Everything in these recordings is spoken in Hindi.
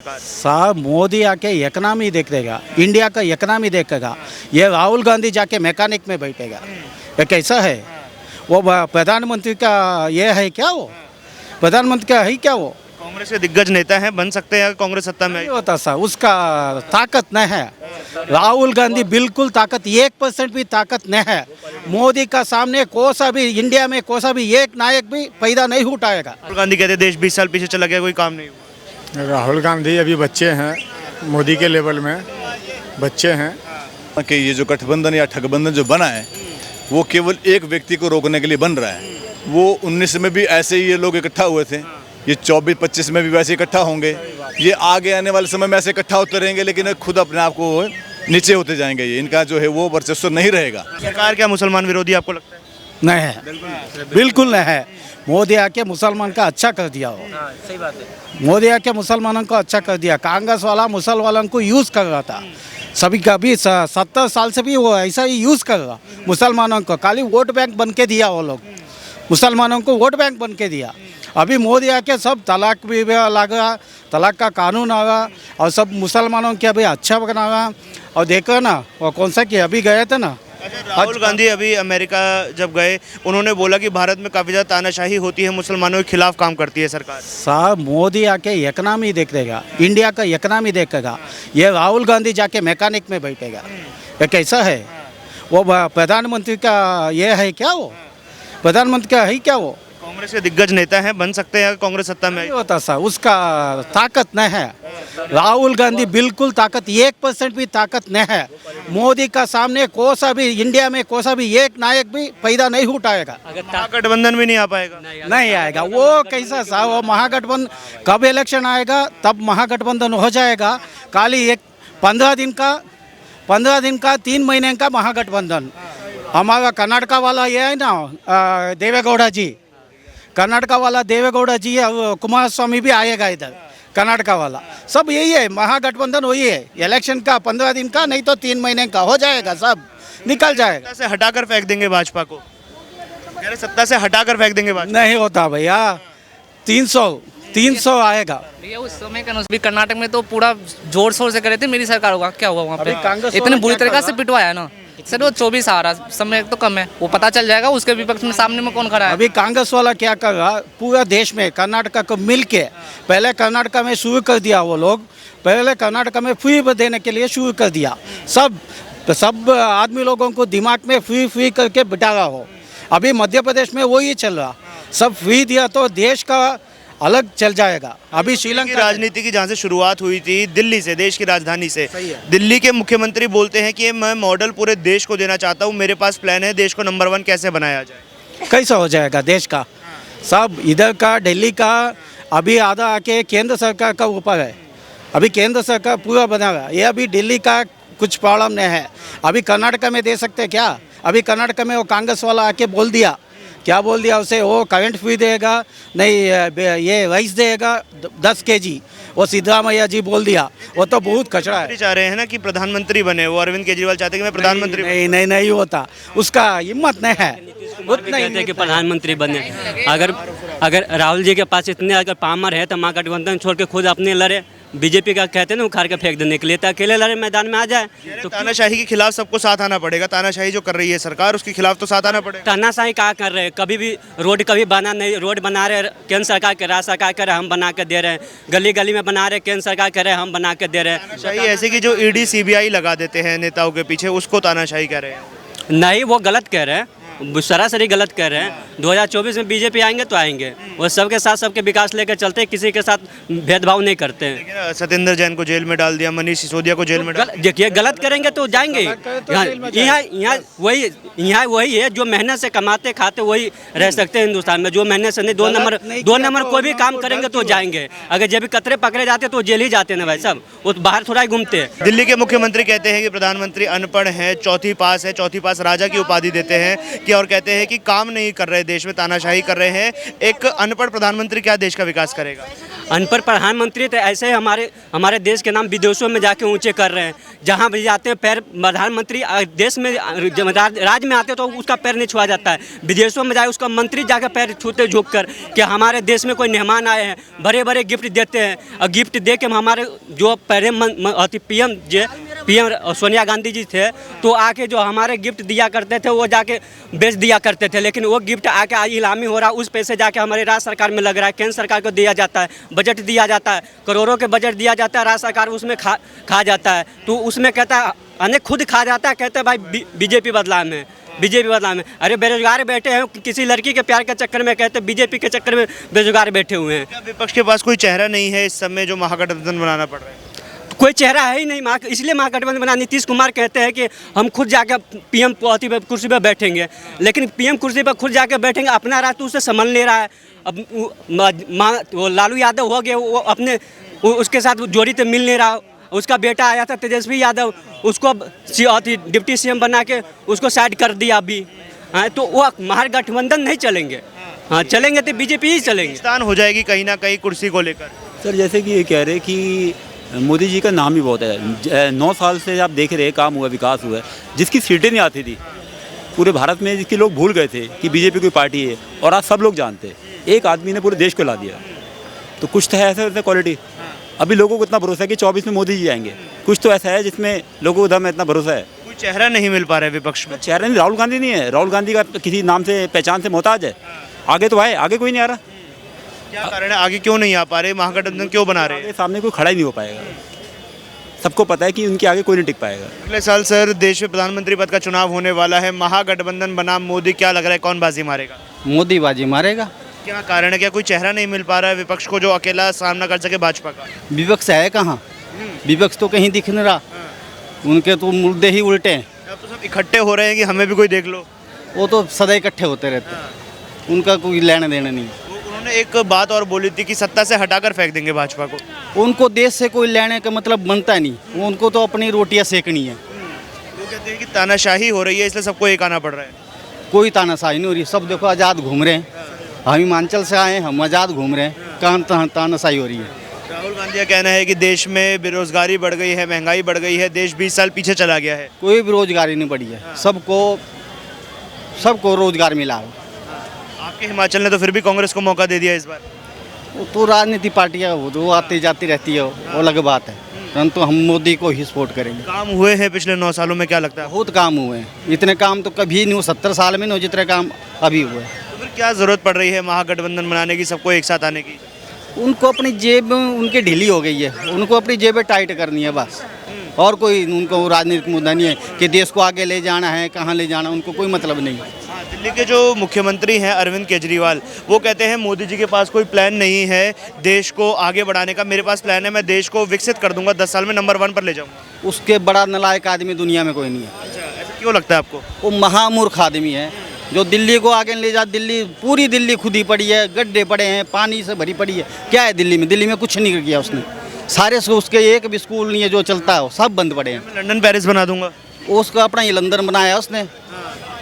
साहब मोदी आके इकनॉमी देख देगा, इंडिया का इकनॉमी देखेगा। ये राहुल गांधी जाके मैकेनिक में बैठेगा, ये कैसा है? वो प्रधानमंत्री का ये है क्या? वो प्रधानमंत्री का है क्या? वो कांग्रेस के दिग्गज नेता हैं, बन सकते हैं कांग्रेस सत्ता में आई। नहीं होता साहब, उसका ताकत नहीं है। राहुल गांधी बिल्कुल ताकत 1% भी ताकत नहीं है। मोदी का सामने कोसा भी इंडिया में कोसा भी एक नायक भी पैदा नहीं उठाएगा। राहुल गांधी कहते हैं देश 20 साल पीछे चला गया, कोई काम नहीं हुआ। राहुल गांधी अभी बच्चे हैं, मोदी के लेवल में बच्चे हैं। कि ये जो गठबंधन या ठगबंधन जो बना है वो केवल एक व्यक्ति को रोकने के लिए बन रहा है। वो 19 में भी ऐसे ही ये लोग इकट्ठा हुए थे, ये 24-25 में भी वैसे इकट्ठा होंगे, ये आगे आने वाले समय में ऐसे इकट्ठा होते रहेंगे, लेकिन खुद अपने आप को नीचे होते जाएंगे। ये इनका जो है वो वर्चस्व नहीं रहेगा। सरकार क्या मुसलमान विरोधी आपको लगता है? नहीं है, बिल्कुल नहीं है। मोदी आके मुसलमान का अच्छा कर दिया। हो सही बात है। मोदी आके मुसलमानों को अच्छा कर दिया। कांग्रेस वाला मुसल वालों को यूज़ कर रहा था, सभी का भी 70 साल से भी वो ऐसा ही यूज़ कर रहा मुसलमानों को। खाली वोट बैंक बन के दिया, वो लोग मुसलमानों को वोट बैंक बन के दिया। अभी मोदी आके सब तलाक भी लगा, तलाक का कानून आगा और सब मुसलमानों के अभी अच्छा बनागा। और देखो ना वो कौन सा कि अभी गए थे ना, राहुल गांधी अभी अमेरिका जब गए, उन्होंने बोला कि भारत में काफ़ी ज़्यादा तानाशाही होती है, मुसलमानों के खिलाफ काम करती है सरकार। साहब मोदी आके इकनॉमी देख देगा, इंडिया का इकनॉमी देखेगा। ये राहुल गांधी जाके मैकेनिक में बैठेगा, ये कैसा है? वो प्रधानमंत्री का ये है क्या? वो प्रधानमंत्री का है क्या? वो कांग्रेस के दिग्गज नेता हैं, बन सकते हैं कांग्रेस सत्ता में आई। नहीं होता साहब, उसका ताकत नहीं है। राहुल गांधी बिल्कुल ताकत 1% भी ताकत नहीं है। मोदी का सामने कोसा भी इंडिया में कोसा भी एक नायक भी पैदा नहीं उठाएगा। महागठबंधन भी नहीं आ पाएगा। नहीं आएगा। वो कैसा साहब, वो महागठबंधन कब इलेक्शन आएगा तब महागठबंधन हो जाएगा। खाली एक 15 दिन का 3 महीने का महागठबंधन। हमारा कर्नाटका वाला ये है ना, देवेगौड़ा जी, कर्नाटका वाला देवेगौड़ा जी और कुमार स्वामी भी आएगा इधर, कर्नाटका वाला। सब यही है, महागठबंधन वही है। इलेक्शन का 15 दिन का नहीं तो 3 महीने का हो जाएगा, सब निकल जाएगा। सत्ता से हटाकर फेंक देंगे भाजपा को, कह रहे सत्ता से हटाकर फेंक देंगे भाजपा। नहीं होता भैया, 300 आएगा। भैया उस समय का भी कर्नाटक में तो पूरा जोर शोर से करे थे मेरी सरकार होगा, क्या हुआ वहाँ अभी कांग्रेस पे? इतने वाला बुरी क्या तरीका कर से पिटवाया ना सर। वो 24 आ रहा समय तो कम है, वो पता चल जाएगा उसके विपक्ष में सामने में कौन खड़ा है। अभी कांग्रेस वाला क्या कर रहा, पूरा देश में कर्नाटका को मिल के पहले कर्नाटका में शुरू कर दिया। वो लोग पहले कर्नाटका में फ्री देने के लिए शुरू कर दिया। सब आदमी लोगों को दिमाग में फ्री करके बिठा रहा हो। अभी मध्य प्रदेश में वही चल रहा, सब फ्री दिया तो देश का अलग चल जाएगा। अभी श्रीलंका की राजनीति की जहाँ से शुरुआत हुई थी दिल्ली से, देश की राजधानी से, सही है। दिल्ली के मुख्यमंत्री बोलते हैं कि मैं मॉडल पूरे देश को देना चाहता हूँ, मेरे पास प्लान है, देश को नंबर 1 कैसे बनाया जाए। कैसा हो जाएगा देश का? सब इधर का दिल्ली का अभी आधा आके केंद्र सरकार का ऊपर है। अभी केंद्र सरकार पूरा बना रहा है, ये अभी दिल्ली का कुछ प्रॉब्लम नहीं है। अभी कर्नाटका में दे सकते हैं क्या? अभी कर्नाटका में वो कांग्रेस वाला आके बोल दिया, क्या बोल दिया उसे, वो करंट फ्री देगा नहीं, ये राइस देगा 10 kg, वो सिद्धरामैया जी बोल दिया। वो तो बहुत कचरा है। चाह रहे हैं ना कि प्रधानमंत्री बने, वो अरविंद केजरीवाल चाहते हैं कि मैं प्रधानमंत्री नहीं होता, उसका हिम्मत नहीं है। कहते हैं कि प्रधानमंत्री बने। अगर राहुल जी के पास इतने अगर पावर है तो महागठबंधन छोड़ के खुद अपने लड़े। बीजेपी का कहते हैं ना उखाड़ के फेंक देने के लिए, तो अकेले लड़े मैदान में आ जाए। तो तानाशाही के खिलाफ सबको साथ आना पड़ेगा। तानाशाही जो कर रही है सरकार, उसके खिलाफ तो साथ आना पड़ेगा। तानाशाही क्या कर रहे हैं? कभी भी रोड कभी बना नहीं, रोड बना रहे केंद्र सरकार के, राज्य सरकार कह रहे हम बना के दे रहे हैं। गली गली में बना रहे केंद्र सरकार कह रहे हम बना के दे रहे हैं। तानाशाही ऐसे कि जो ईडी सीबीआई लगा देते हैं नेताओं के पीछे, उसको तानाशाही कह रहे हैं। नहीं, वो गलत कह रहे हैं, सरासरी गलत कह रहे हैं। 2024 में बीजेपी आएंगे तो आएंगे, वो सबके साथ सबके विकास लेकर चलते हैं, किसी के साथ भेदभाव नहीं करते हैं। सत्येंद्र जैन को जेल में डाल दिया, मनीष सिसोदिया को जेल में डाल दिया। देखिए गलत करेंगे तो जाएंगे। यहाँ वही है जो मेहनत से कमाते खाते वही रह सकते हैं हिंदुस्तान में। जो मेहनत से नहीं, 2 नंबर कोई भी काम करेंगे तो जाएंगे। अगर जब भी कतरे पकड़े जाते तो जेल ही जाते ना भाई साहब, वो तो बाहर थोड़ा ही घूमते हैं। दिल्ली के मुख्यमंत्री कहते हैं कि प्रधानमंत्री अनपढ़ हैं, चौथी पास है, चौथी पास राजा की उपाधि देते हैं किया और कहते हैं कि काम नहीं कर रहे, देश में तानाशाही कर रहे हैं। एक अनपढ़ प्रधानमंत्री क्या देश का विकास करेगा? अनपढ़ प्रधानमंत्री तो ऐसे ही हमारे देश के नाम विदेशों में जाके ऊंचे कर रहे हैं। जहां भी जाते हैं पैर, प्रधानमंत्री देश में राज्य में आते हैं तो उसका पैर नहीं छुआ जाता है। विदेशों में जाए उसका मंत्री जाकर पैर छूते झुक कर कि हमारे देश में कोई मेहमान आए हैं, बड़े बड़े गिफ्ट देते हैं। और गिफ्ट दे के हमारे जो पीएम सोनिया गांधी जी थे तो आके जो हमारे गिफ्ट दिया करते थे वो जाके बेच दिया करते थे, लेकिन वो गिफ्ट आके आज इलामी हो रहा है। उस पैसे जाके हमारे राज्य सरकार में लग रहा है, केंद्र सरकार को दिया जाता है, बजट दिया जाता है, करोड़ों के बजट दिया जाता है, राज्य सरकार उसमें खा जाता है। तो उसमें कहता है अनेक खुद खा जाता है, कहते हैं भाई बीजेपी बदलाव में, बीजेपी बदलाव में। अरे बेरोजगार बैठे हैं, किसी लड़की के प्यार के चक्कर में, कहते बीजेपी के चक्कर में बेरोजगार बैठे हुए हैं। क्या विपक्ष के पास कोई चेहरा नहीं है इस समय जो महागठबंधन बनाना पड़ रहा है? कोई चेहरा है ही नहीं, इसलिए महागठबंधन बना। नीतीश कुमार कहते हैं कि हम खुद जाकर पीएम कुर्सी पर बैठेंगे, लेकिन पीएम कुर्सी पर खुद जाकर बैठेंगे, अपना राज तो उससे संभाल ले रहा है। अब वो लालू यादव हो गए, वो अपने उसके साथ जोड़ी तो मिल नहीं रहा। उसका बेटा आया था तेजस्वी यादव, उसको डिप्टी सीएम बना के उसको साइड कर दिया अभी। हाँ, तो वो महागठबंधन नहीं चलेंगे। हाँ, चलेंगे तो बीजेपी ही चलेंगे। स्थान हो जाएगी कहीं ना कहीं कुर्सी को लेकर। सर जैसे कि ये कह रहे कि मोदी जी का नाम ही बहुत है। 9 साल से आप देख रहे हैं काम हुआ, विकास हुआ है। जिसकी सीटें नहीं आती थी पूरे भारत में, जिसके लोग भूल गए थे कि बीजेपी कोई पार्टी है, और आज सब लोग जानते हैं। एक आदमी ने पूरे देश को ला दिया, तो कुछ तो है ऐसा क्वालिटी। अभी लोगों को इतना भरोसा है कि 24 में मोदी जी आएंगे। कुछ तो ऐसा है जिसमें लोगों को दम है, इतना भरोसा है। कोई चेहरा नहीं मिल पा रहा है विपक्ष में। चेहरा नहीं, राहुल गांधी नहीं है। राहुल गांधी का किसी नाम से पहचान से मोहताज है। आगे तो आए, आगे कोई नहीं आ रहा। क्या कारण है, आगे क्यों नहीं आ पा रहे? महागठबंधन क्यों बना रहे हैं? सामने कोई खड़ा ही नहीं हो पाएगा। सबको पता है कि उनके आगे कोई नहीं टिक पाएगा। अगले साल सर देश में प्रधानमंत्री पद का चुनाव होने वाला है, महागठबंधन बनाम मोदी, क्या लग रहा है कौन बाजी मारेगा? मोदी बाजी मारेगा। क्या कारण है, क्या कोई चेहरा नहीं मिल पा रहा है विपक्ष को जो अकेला सामना कर सके भाजपा का? विपक्ष है कहाँ? विपक्ष तो कहीं दिख नहीं रहा, उनके तो मुद्दे ही उल्टे हैं। अब तो सब इकट्ठे हो रहे हैं कि हमें भी कोई देख लो। वो तो सदा इकट्ठे होते रहते हैं, उनका कोई लेना देना नहीं। उन्होंने एक बात और बोली थी कि सत्ता से हटाकर फेंक देंगे भाजपा को। उनको देश से कोई लेने का मतलब बनता नहीं, उनको तो अपनी रोटियां सेकनी है। वो कहते हैं कि तानाशाही हो रही है इसलिए सबको एक आना पड़ रहा है। कोई तानाशाही नहीं हो रही, सब देखो आज़ाद घूम रहे हैं। हम हिमाचल से आए हैं, हम आज़ाद घूम रहे हैं, कहाँ तानाशाही हो रही है? राहुल गांधी का कहना है कि देश में बेरोजगारी बढ़ गई है, महंगाई बढ़ गई है, देश 20 साल पीछे चला गया है। कोई बेरोजगारी नहीं बढ़ी है, सबको रोजगार मिला है। आपके हिमाचल ने तो फिर भी कांग्रेस को मौका दे दिया इस बार। वो तो राजनीति पार्टियाँ वो तो आती जाती रहती है, वो अलग बात है। परंतु हम मोदी को ही सपोर्ट करेंगे। काम हुए हैं पिछले 9 सालों में, क्या लगता है? बहुत काम हुए हैं, इतने काम तो कभी नहीं हो, 70 साल में नहीं हो जितने काम अभी हुए। तो फिर क्या जरूरत पड़ रही है महागठबंधन बनाने की, सबको एक साथ आने की? उनको अपनी जेब उनकी ढीली हो गई है, उनको अपनी जेबें टाइट करनी है बस। और कोई उनको राजनीतिक मुद्दा नहीं है कि देश को आगे ले जाना है, कहाँ ले जाना, उनको कोई मतलब नहीं है। दिल्ली के जो मुख्यमंत्री हैं अरविंद केजरीवाल, वो कहते हैं मोदी जी के पास कोई प्लान नहीं है देश को आगे बढ़ाने का। मेरे पास प्लान है, मैं देश को विकसित कर दूंगा, 10 साल में नंबर 1 पर ले जाऊंगा। उसके बड़ा नालायक आदमी दुनिया में कोई नहीं है। अच्छा, ऐसा क्यों लगता है आपको? वो महामूर्ख आदमी है जो दिल्ली को आगे ले जा। दिल्ली पूरी दिल्ली खुदी पड़ी है, गड्ढे पड़े हैं, पानी से भरी पड़ी है। क्या है दिल्ली में? दिल्ली में कुछ नहीं किया उसने। सारे उसके एक भी स्कूल नहीं है जो चलता है, सब बंद पड़े हैं। लंदन पेरिस बना दूंगा। उसका अपना ही लंदन बनाया उसने,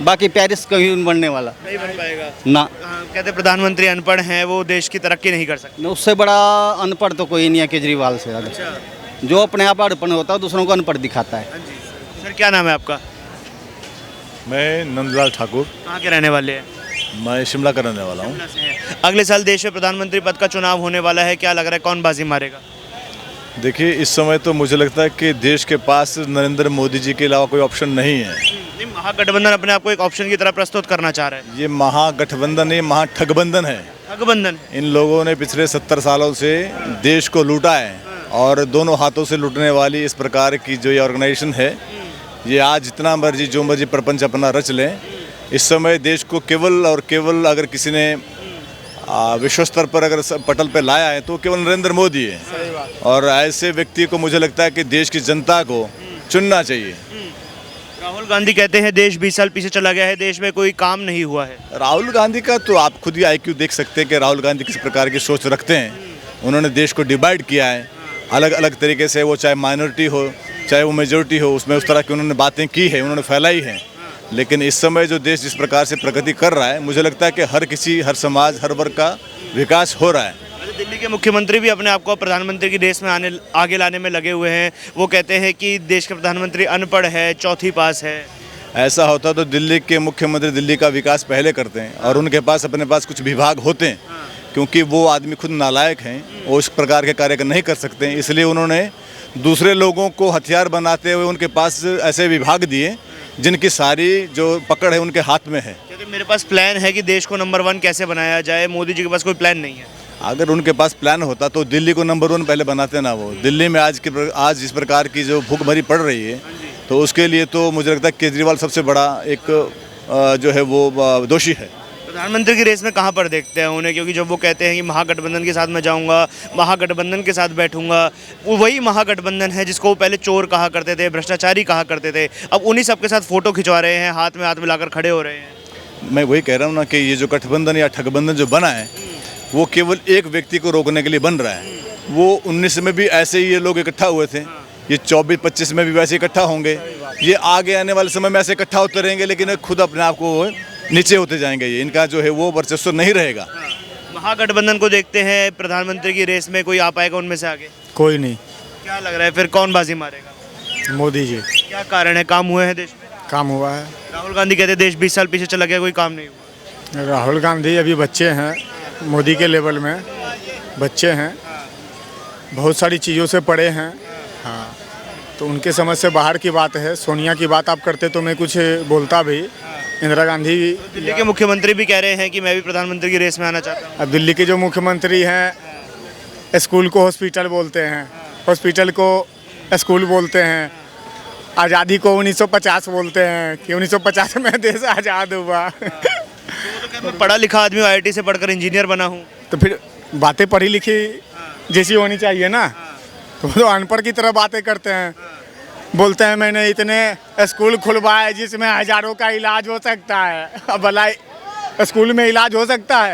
बाकी पेरिस कहीं नहीं बनने वाला, नहीं बन पाएगा ना। कहते प्रधानमंत्री अनपढ़ हैं, वो देश की तरक्की नहीं कर सकते। उससे बड़ा अनपढ़ तो कोई नहीं है केजरीवाल से ज़्यादा। जो अपने आप अनपढ़ होता है दूसरों को अनपढ़ दिखाता है। सर क्या नाम है आपका? मैं नंदलाल ठाकुर, कहाँ के रहने वाले हैं? मैं शिमला का रहने वाला हूँ। अगले साल देश में प्रधानमंत्री पद का चुनाव होने वाला है, क्या लग रहा है कौन बाजी मारेगा? देखिए इस समय तो मुझे लगता है कि देश के पास नरेंद्र मोदी जी के अलावा कोई ऑप्शन नहीं है। नहीं, महागठबंधन अपने आप को एक ऑप्शन की तरह प्रस्तुत करना चाह रहा है। ये महागठबंधन नहीं, महाठगबंधन है। ठगबंधन। इन लोगों ने पिछले 70 सालों से देश को लूटा है, और दोनों हाथों से लूटने वाली इस प्रकार की जो ये ऑर्गेनाइजेशन है, ये आज जितना मर्जी जो मर्जी प्रपंच अपना रच लें, इस समय देश को केवल और केवल अगर किसी ने विश्व स्तर पर अगर पटल पे लाया है तो केवल नरेंद्र मोदी है। और ऐसे व्यक्ति को मुझे लगता है कि देश की जनता को चुनना चाहिए। राहुल गांधी कहते हैं देश 20 साल पीछे चला गया है, देश में कोई काम नहीं हुआ है। राहुल गांधी का तो आप खुद ही IQ देख सकते हैं कि राहुल गांधी किस प्रकार की सोच रखते हैं। उन्होंने देश को डिवाइड किया है अलग अलग तरीके से, वो चाहे माइनॉरिटी हो चाहे वो मेजोरिटी हो, उसमें उस तरह की उन्होंने बातें की है, उन्होंने फैलाई है। लेकिन इस समय जो देश जिस प्रकार से प्रगति कर रहा है, मुझे लगता है कि हर किसी, हर समाज, हर वर्ग का विकास हो रहा है। दिल्ली के मुख्यमंत्री भी अपने आप को प्रधानमंत्री की रेस में आगे लाने में लगे हुए हैं। वो कहते हैं कि देश के प्रधानमंत्री अनपढ़ है, चौथी पास है। ऐसा होता तो दिल्ली के मुख्यमंत्री दिल्ली का विकास पहले करते हैं और उनके पास अपने पास कुछ विभाग होते हैं, क्योंकि वो आदमी खुद नालायक हैं, वो इस प्रकार के कार्य नहीं कर सकते हैं। इसलिए उन्होंने दूसरे लोगों को हथियार बनाते हुए उनके पास ऐसे विभाग दिए जिनकी सारी जो पकड़ है उनके हाथ में है। कहते मेरे पास प्लान है कि देश को नंबर 1 कैसे बनाया जाए। मोदी जी के पास कोई प्लान नहीं है। अगर उनके पास प्लान होता तो दिल्ली को नंबर 1 पहले बनाते ना। वो दिल्ली में आज इस प्रकार की जो भूखमरी पड़ रही है, तो उसके लिए तो मुझे लगता है केजरीवाल सबसे बड़ा एक जो है वो दोषी है। प्रधानमंत्री की रेस में कहाँ पर देखते हैं उन्हें, क्योंकि जब वो कहते हैं कि महागठबंधन के साथ मैं जाऊंगा, महागठबंधन के साथ बैठूंगा, वो वही महागठबंधन है जिसको वो पहले चोर कहा करते थे, भ्रष्टाचारी कहा करते थे। अब उन्हीं सबके साथ फोटो खिंचवा रहे हैं, हाथ में हाथ मिलाकर खड़े हो रहे हैं। मैं वही कह रहा हूँ ना कि ये जो गठबंधन या ठगबंधन जो बना है, वो केवल एक व्यक्ति को रोकने के लिए बन रहा है। वो 19 में भी ऐसे ही ये लोग इकट्ठा हुए थे, ये 24-25 में भी वैसे इकट्ठा होंगे, ये आगे आने वाले समय में ऐसे इकट्ठा होते रहेंगे, लेकिन खुद अपने आप को नीचे होते जाएंगे। ये इनका जो है वो वर्चस्व नहीं रहेगा। महागठबंधन को देखते हैं, प्रधानमंत्री की रेस में कोई आ पाएगा उनमें से आगे? कोई नहीं। क्या लग रहा है फिर कौन बाजी मारेगा? मोदी जी। क्या कारण है? काम हुए हैं देश में? काम हुआ है। राहुल गांधी कहते हैं देश 20 साल पीछे चला गया, कोई काम नहीं हुआ। राहुल गांधी अभी बच्चे हैं, मोदी के लेवल में बच्चे हैं, बहुत सारी चीज़ों से पढ़े हैं। हाँ, तो उनके समझ से बाहर की बात है। सोनिया की बात आप करते तो मैं कुछ बोलता भी। इंदिरा गांधी। दिल्ली के मुख्यमंत्री भी कह रहे हैं कि मैं भी प्रधानमंत्री की रेस में आना चाहता हूँ। अब दिल्ली के जो मुख्यमंत्री हैं, स्कूल को हॉस्पिटल बोलते हैं, हॉस्पिटल को स्कूल बोलते हैं, आज़ादी को 1950 बोलते हैं कि 1950 में देश आज़ाद हुआ। मैं पढ़ा लिखा आदमी हूँ, IIT से पढ़कर इंजीनियर बना हूँ। तो फिर बातें पढ़ी लिखी जैसी होनी चाहिए ना। तो अनपढ़ की तरह बातें करते हैं, बोलते हैं मैंने इतने स्कूल खुलवाए जिसमें हज़ारों का इलाज हो सकता है। अब भला स्कूल में इलाज हो सकता है?